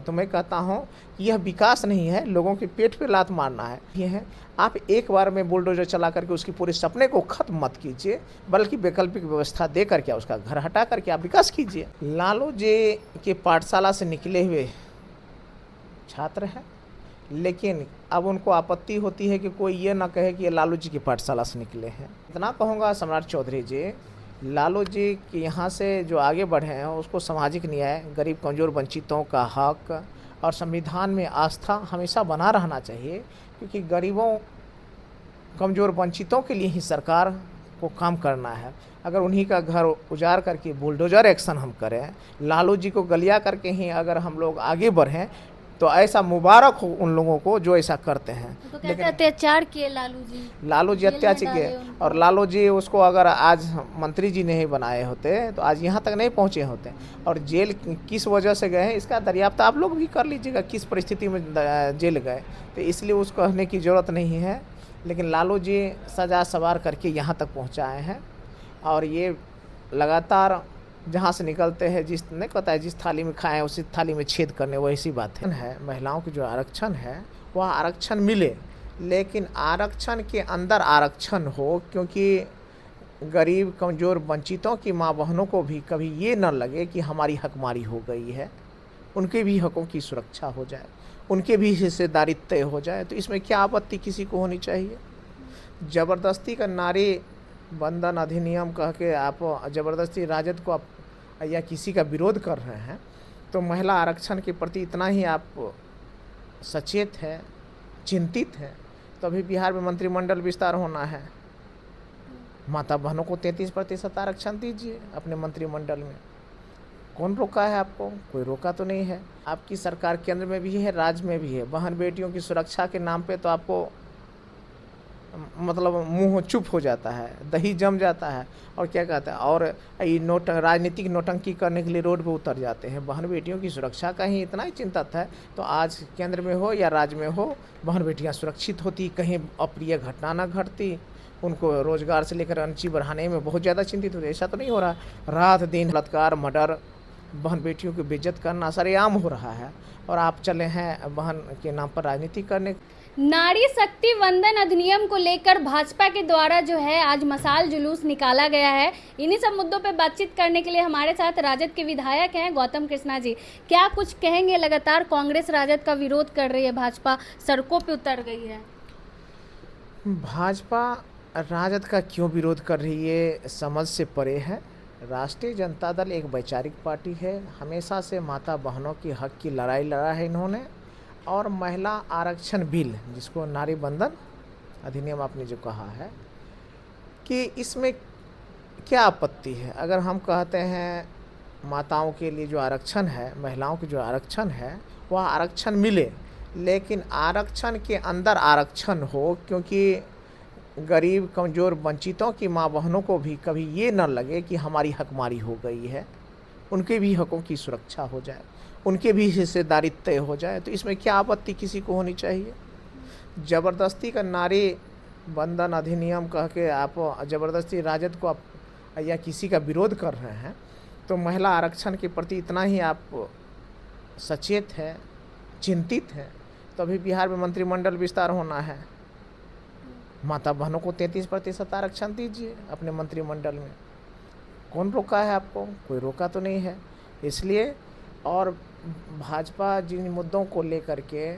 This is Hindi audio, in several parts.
तो मैं कहता हूँ कि यह विकास नहीं है, लोगों के पेट पे लात मारना है। ये है, आप एक बार में बुलडोजर चला करके उसकी पूरे सपने को खत्म मत कीजिए, बल्कि वैकल्पिक व्यवस्था दे करके उसका घर हटा करके आप विकास कीजिए। लालू जी के पाठशाला से निकले हुए छात्र हैं, लेकिन अब उनको आपत्ति होती है कि कोई ये ना कहे कि ये लालू जी की पाठशाला से निकले हैं। इतना कहूँगा सम्राट चौधरी जी, लालू जी के यहाँ से जो आगे बढ़े हैं उसको सामाजिक न्याय, गरीब कमज़ोर वंचितों का हक और संविधान में आस्था हमेशा बना रहना चाहिए, क्योंकि गरीबों कमज़ोर वंचितों के लिए ही सरकार को काम करना है। अगर उन्हीं का घर उजाड़ करके बुलडोजर एक्शन हम करें, लालू जी को गलिया करके ही अगर हम लोग आगे बढ़ें, तो ऐसा मुबारक हो उन लोगों को जो ऐसा करते हैं। तो कहते अत्याचार किए लालू जी अत्याचार किए, और लालू जी उसको अगर आज मंत्री जी नहीं बनाए होते तो आज यहाँ तक नहीं पहुँचे होते। और जेल किस वजह से गए हैं इसका दरियाफ्त आप लोग भी कर लीजिएगा, किस परिस्थिति में जेल गए, तो इसलिए उसको कहने की ज़रूरत नहीं है। लेकिन लालू जी सजा सवार करके यहाँ तक पहुँचाए हैं, और ये लगातार जहाँ से निकलते हैं, जिस नहीं पता है जिस थाली में खाएं उसी थाली में छेद करने, वैसी बात है। महिलाओं की जो आरक्षण है वह आरक्षण मिले, लेकिन आरक्षण के अंदर आरक्षण हो, क्योंकि गरीब कमज़ोर वंचितों की माँ बहनों को भी कभी ये न लगे कि हमारी हकमारी हो गई है, उनके भी हकों की सुरक्षा हो जाए, उनके भी हिस्सेदारी तय हो जाए। तो इसमें क्या आपत्ति किसी को होनी चाहिए? ज़बरदस्ती का नारी बंधन अधिनियम कह के आप ज़बरदस्ती राजद को आप या किसी का विरोध कर रहे हैं, तो महिला आरक्षण के प्रति इतना ही आप सचेत है, चिंतित है, तो अभी बिहार में मंत्रिमंडल विस्तार होना है, माता बहनों को 33% आरक्षण दीजिए अपने मंत्रिमंडल में। कौन रोका है आपको? कोई रोका तो नहीं है। आपकी सरकार केंद्र में भी है, राज्य में भी है। बहन बेटियों की सुरक्षा के नाम पे तो आपको मतलब मुंह चुप हो जाता है, दही जम जाता है, और क्या कहता है, और ये राजनीतिक नौटंकी करने के लिए रोड पे उतर जाते हैं। बहन बेटियों की सुरक्षा का ही इतना ही चिंतित है, तो आज केंद्र में हो या राज्य में हो, बहन बेटियां सुरक्षित होती, कहीं अप्रिय घटना ना घटती, उनको रोजगार से लेकर अनची बढ़ाने में बहुत ज़्यादा चिंतित होती। ऐसा तो नहीं हो रहा रात दिन बलात्कार, मर्डर, बहन बेटियों की बेइज्जत करना सरेआम हो रहा है, और आप चले हैं बहन के नाम पर राजनीति करने। नारी शक्ति वंदन अधिनियम को लेकर भाजपा के द्वारा जो है आज मशाल जुलूस निकाला गया है। इन्हीं सब मुद्दों पे बातचीत करने के लिए हमारे साथ राजद के विधायक हैं गौतम कृष्णा जी। क्या कुछ कहेंगे? लगातार कांग्रेस राजद का विरोध कर रही है, भाजपा सड़कों पे उतर गई है। भाजपा राजद का क्यों विरोध कर रही है समझ से परे है। राष्ट्रीय जनता दल एक वैचारिक पार्टी है, हमेशा से माता बहनों की हक की लड़ाई लड़ा है इन्होंने, और महिला आरक्षण बिल जिसको नारी बंधन अधिनियम आपने जो कहा है, कि इसमें क्या आपत्ति है? अगर हम कहते हैं माताओं के लिए जो आरक्षण है, महिलाओं की जो आरक्षण है वह आरक्षण मिले, लेकिन आरक्षण के अंदर आरक्षण हो, क्योंकि गरीब कमज़ोर वंचितों की माँ बहनों को भी कभी ये न लगे कि हमारी हकमारी हो गई है, उनके भी हकों की सुरक्षा हो जाए, उनके भी हिस्सेदारी तय हो जाए। तो इसमें क्या आपत्ति किसी को होनी चाहिए? ज़बरदस्ती का नारी बंधन अधिनियम कह के आप ज़बरदस्ती राजद को आप या किसी का विरोध कर रहे हैं, तो महिला आरक्षण के प्रति इतना ही आप सचेत है, चिंतित है, तो अभी बिहार में मंत्रिमंडल विस्तार होना है, माता बहनों को 33% आरक्षण दीजिए अपने मंत्रिमंडल में। कौन रोका है आपको? कोई रोका तो नहीं है। इसलिए, और भाजपा जिन मुद्दों को लेकर के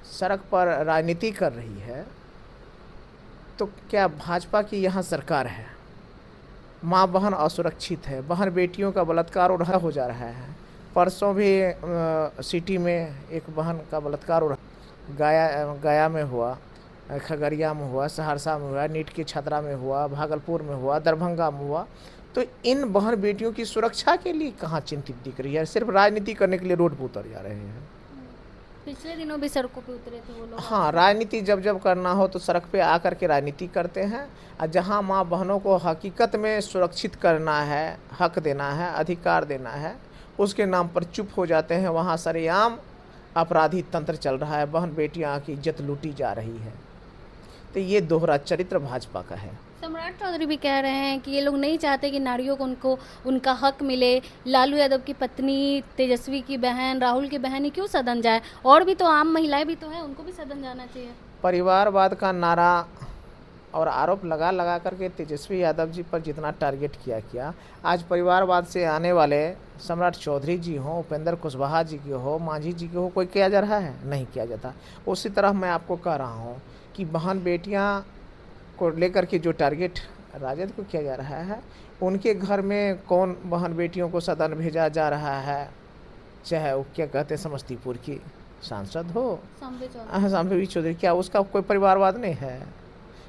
सड़क पर राजनीति कर रही है, तो क्या भाजपा की यहाँ सरकार है? माँ बहन असुरक्षित है, बहन बेटियों का बलात्कार हो जा रहा है। परसों भी सिटी में एक बहन का बलात्कार गया में हुआ, खगड़िया में हुआ, सहरसा में हुआ, नीट के छतरा में हुआ, भागलपुर में हुआ, दरभंगा में हुआ। तो इन बहन बेटियों की सुरक्षा के लिए कहाँ चिंतित दिख रही है? सिर्फ राजनीति करने के लिए रोड पर उतर जा रहे हैं। पिछले दिनों भी सड़कों पे उतरे थे वो लोग। हाँ, राजनीति जब जब करना हो तो सड़क पे आकर के राजनीति करते हैं, और जहाँ माँ बहनों को हकीकत में सुरक्षित करना है, हक देना है, अधिकार देना है, उसके नाम पर चुप हो जाते हैं। वहाँ सरेआम अपराधी तंत्र चल रहा है, बहन बेटियाँ की इज्जत लूटी जा रही है। तो ये दोहरा चरित्र भाजपा का है। सम्राट चौधरी भी कह रहे हैं कि ये लोग नहीं चाहते कि नारियों को उनको उनका हक मिले। लालू यादव की पत्नी, तेजस्वी की बहन, राहुल की बहन ही क्यों सदन जाए? और भी तो आम महिलाएं भी तो हैं, उनको भी सदन जाना चाहिए। परिवारवाद का नारा और आरोप लगा लगा करके तेजस्वी यादव जी पर जितना टारगेट किया, आज परिवारवाद से आने वाले सम्राट चौधरी जी हों, उपेंद्र कुशवाहा जी की हो, मांझी जी की हो, कोई किया जा रहा है? नहीं किया जाता। उसी तरह मैं आपको कह रहा हूँ कि बहन बेटियाँ को लेकर के जो टारगेट राजद को किया जा रहा है, उनके घर में कौन बहन बेटियों को सदन भेजा जा रहा है? चाहे वो क्या कहते हैं, समस्तीपुर की सांसद हो, सांबी चौधरी, क्या उसका कोई परिवारवाद नहीं है?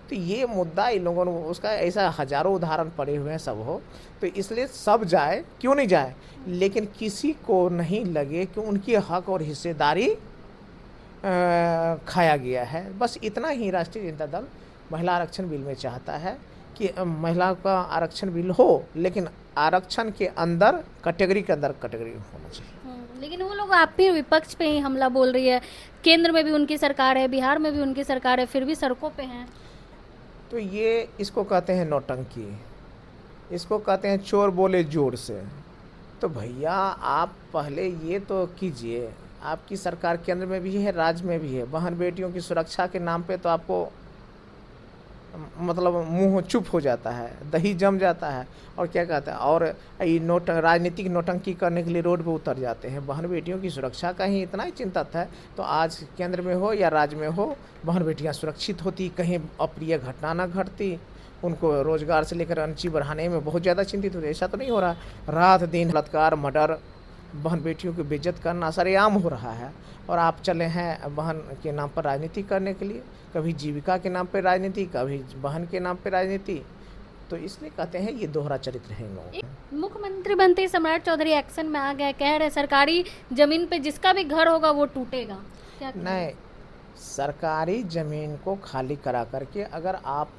तो ये मुद्दा इन लोगों ने, उसका ऐसा हजारों उदाहरण पड़े हुए हैं, सब हो, तो इसलिए सब जाए, क्यों नहीं जाए, लेकिन किसी को नहीं लगे कि उनकी हक और हिस्सेदारी खाया गया है। बस इतना ही राष्ट्रीय जनता दल महिला आरक्षण बिल में चाहता है कि महिला का आरक्षण बिल हो, लेकिन आरक्षण के अंदर कैटेगरी होना चाहिए। लेकिन वो लोग आप भी विपक्ष पे ही हमला बोल रही है। केंद्र में भी उनकी सरकार है, बिहार में भी उनकी सरकार है, फिर भी सड़कों पे हैं। तो ये इसको कहते हैं नौटंकी, इसको कहते हैं चोर बोले जोर से। तो भैया आप पहले ये तो कीजिए, आपकी सरकार केंद्र में भी है, राज्य में भी है, बहन बेटियों की सुरक्षा के नाम पे तो आपको मतलब मुंह चुप हो जाता है, दही जम जाता है, और क्या कहता है, और ये राजनीतिक नौटंकी करने के लिए रोड पे उतर जाते हैं। बहन बेटियों की सुरक्षा का ही इतना ही चिंतित है, तो आज केंद्र में हो या राज्य में हो, बहन बेटियां सुरक्षित होती, कहीं अप्रिय घटना न घटती, उनको रोजगार से लेकर अनची बढ़ाने में बहुत ज़्यादा चिंतित होते। ऐसा तो नहीं हो रहा, रात दिन बलात्कार, मर्डर, बहन बेटियों की बेइज्जत करना सरेआम हो रहा है, और आप चले हैं बहन के नाम पर राजनीति करने के लिए, कभी जीविका के नाम पर राजनीति, कभी बहन के नाम पर राजनीति। तो इसलिए कहते हैं ये दोहरा चरित्र है इन लोगों का। मुख्यमंत्री बनते ही सम्राट चौधरी एक्शन में आ गए, कह रहे सरकारी जमीन पे जिसका भी घर होगा वो टूटेगा। क्या नहीं, सरकारी जमीन को खाली करा करके अगर आप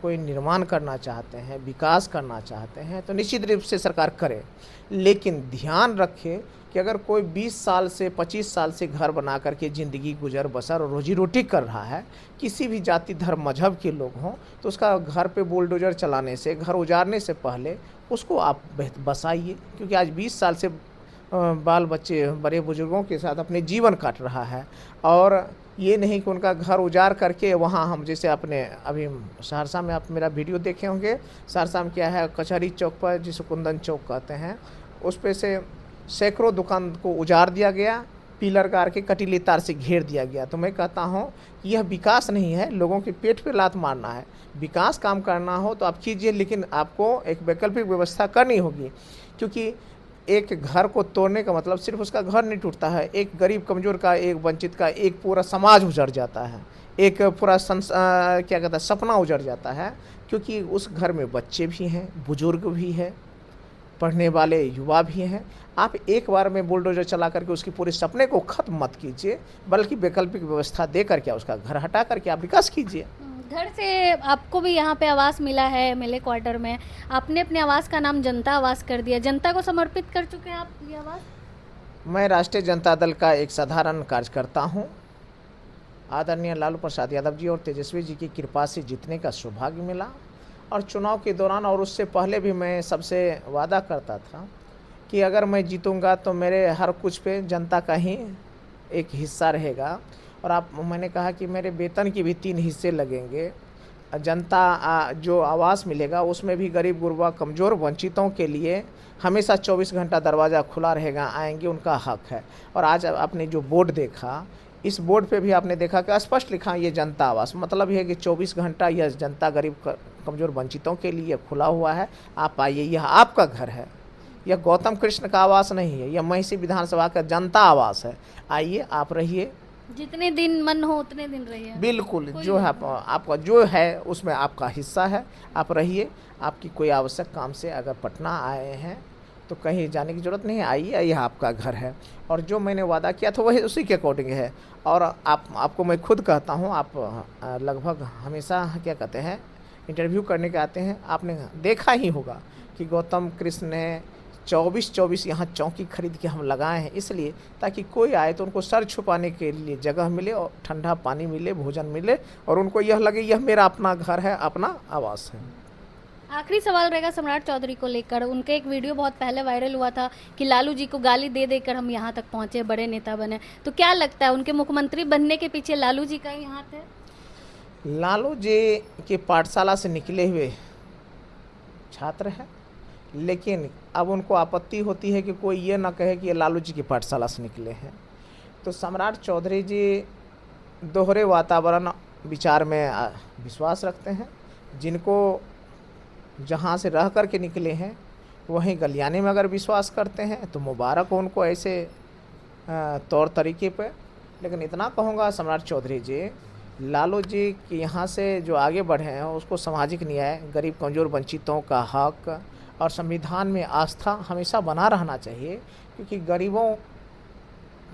कोई निर्माण करना चाहते हैं, विकास करना चाहते हैं, तो निश्चित रूप से सरकार करे, लेकिन ध्यान रखे कि अगर कोई 20 साल से 25 साल से घर बना करके ज़िंदगी गुजर बसर और रोजी रोटी कर रहा है, किसी भी जाति धर्म मजहब के लोग हों, तो उसका घर पे बुलडोजर चलाने से, घर उजाड़ने से पहले उसको आप बसाइए। क्योंकि आज 20 साल से बाल बच्चे बड़े बुजुर्गों के साथ अपने जीवन काट रहा है, और ये नहीं कि उनका घर उजाड़ करके वहाँ हम जैसे अपने अभी सहरसा में आप मेरा वीडियो देखे होंगे, सहरसा में क्या है, कचहरी चौक पर जिसे कुंदन चौक कहते हैं, उस पे से सैकड़ों दुकान को उजाड़ दिया गया, पिलर गाड़ के कटीली तार से घेर दिया गया। तो मैं कहता हूँ कि यह विकास नहीं है, लोगों के पेट पे लात मारना है। विकास काम करना हो तो आप कीजिए, लेकिन आपको एक वैकल्पिक व्यवस्था करनी होगी, क्योंकि एक घर को तोड़ने का मतलब सिर्फ उसका घर नहीं टूटता है, एक गरीब कमज़ोर का, एक वंचित का, एक पूरा समाज उजड़ जाता है, एक पूरा क्या कहता है, सपना उजड़ जाता है। क्योंकि उस घर में बच्चे भी हैं, बुजुर्ग भी हैं, पढ़ने वाले युवा भी हैं। आप एक बार में बुलडोजर चला करके उसकी पूरे सपने को ख़त्म मत कीजिए, बल्कि वैकल्पिक व्यवस्था दे करके उसका घर हटा करके आप विकास कीजिए। घर से आपको भी यहाँ पे आवास मिला है, एमएलए क्वार्टर में, आपने अपने आवास का नाम जनता आवास कर दिया, जनता को समर्पित कर चुके हैं आप ये आवास? मैं राष्ट्रीय जनता दल का एक साधारण कार्यकर्ता हूँ। आदरणीय लालू प्रसाद यादव जी और तेजस्वी जी की कृपा से जीतने का सौभाग्य मिला, और चुनाव के दौरान और उससे पहले भी मैं सबसे वादा करता था कि अगर मैं जीतूंगा तो मेरे हर कुछ पे जनता का ही एक हिस्सा रहेगा। और मैंने कहा कि मेरे वेतन की भी 3 हिस्से लगेंगे। जनता जो आवास मिलेगा उसमें भी गरीब गुरबा कमज़ोर वंचितों के लिए हमेशा 24 घंटा दरवाज़ा खुला रहेगा, आएंगे, उनका हक है। और आज आपने जो बोर्ड देखा, इस बोर्ड पे भी आपने देखा कि स्पष्ट लिखा ये जनता आवास, मतलब यह कि 24 घंटा यह जनता गरीब कमज़ोर वंचितों के लिए खुला हुआ है। आप आइए, यह आपका घर है, यह गौतम कृष्ण का आवास नहीं है, यह महिषी विधानसभा का जनता आवास है। आइए, आप रहिए, जितने दिन मन हो उतने दिन रहिए। बिल्कुल, जो है आपका जो है उसमें आपका हिस्सा है, आप रहिए। आपकी कोई आवश्यक काम से अगर पटना आए हैं तो कहीं जाने की ज़रूरत नहीं है, आइए, यह आपका घर है। और जो मैंने वादा किया था वही उसी के अकॉर्डिंग है। और आपको मैं खुद कहता हूँ, आप लगभग हमेशा क्या कहते हैं इंटरव्यू करने के आते हैं, आपने देखा ही होगा कि गौतम कृष्ण ने 24-24 यहाँ चौकी खरीद के हम लगाए हैं, इसलिए ताकि कोई आए तो उनको सर छुपाने के लिए जगह मिले और ठंडा पानी मिले, भोजन मिले और उनको यह लगे यह मेरा अपना घर है, अपना आवास है। आखिरी सवाल रहेगा सम्राट चौधरी को लेकर। उनके एक वीडियो बहुत पहले वायरल हुआ था कि लालू जी को गाली दे देकर हम यहाँ तक पहुँचे, बड़े नेता बने, तो क्या लगता है उनके मुख्यमंत्री बनने के पीछे लालू जी का ही हाथ है? लालू जी के पाठशाला से निकले हुए छात्र हैं, लेकिन अब उनको आपत्ति होती है कि कोई ये ना कहे कि ये लालू जी की पाठशाला से निकले हैं। तो सम्राट चौधरी जी दोहरे वातावरण विचार में विश्वास रखते हैं। जिनको जहाँ से रह कर के निकले हैं वहीं गलियाने में अगर विश्वास करते हैं तो मुबारक हो उनको ऐसे तौर तरीके पे। लेकिन इतना कहूँगा सम्राट चौधरी जी, लालू जी के यहाँ से जो आगे बढ़े हैं उसको सामाजिक न्याय, गरीब कमज़ोर वंचितों का हक और संविधान में आस्था हमेशा बना रहना चाहिए, क्योंकि गरीबों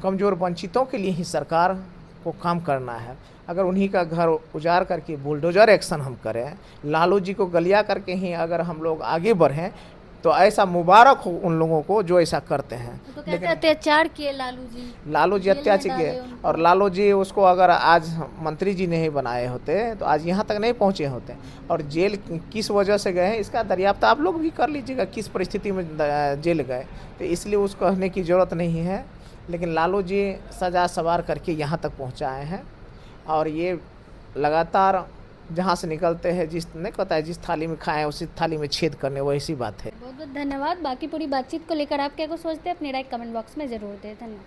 कमज़ोर वंचितों के लिए ही सरकार को काम करना है। अगर उन्हीं का घर उजाड़ करके बुलडोजर एक्शन हम करें, लालू जी को गलिया करके ही अगर हम लोग आगे बढ़ें तो ऐसा मुबारक हो उन लोगों को जो ऐसा करते हैं। तो कहते अत्याचार किए लालू जी अत्याचार किए, और लालू जी उसको अगर आज मंत्री जी नहीं बनाए होते तो आज यहाँ तक नहीं पहुँचे होते। और जेल किस वजह से गए इसका दरियाफ्त आप लोग भी कर लीजिएगा, किस परिस्थिति में जेल गए, तो इसलिए उसको कहने की ज़रूरत नहीं है। लेकिन लालू जी सजा सवार करके यहाँ तक पहुँचाए हैं और ये लगातार जहाँ से निकलते हैं, जिस नहीं पता है जिस थाली में खाएं उसी थाली में छेद करने, वैसी बात है। बहुत बहुत धन्यवाद। बाकी पूरी बातचीत को लेकर आप क्या कुछ सोचते हैं अपनी राय कमेंट बॉक्स में ज़रूर दें। धन्यवाद।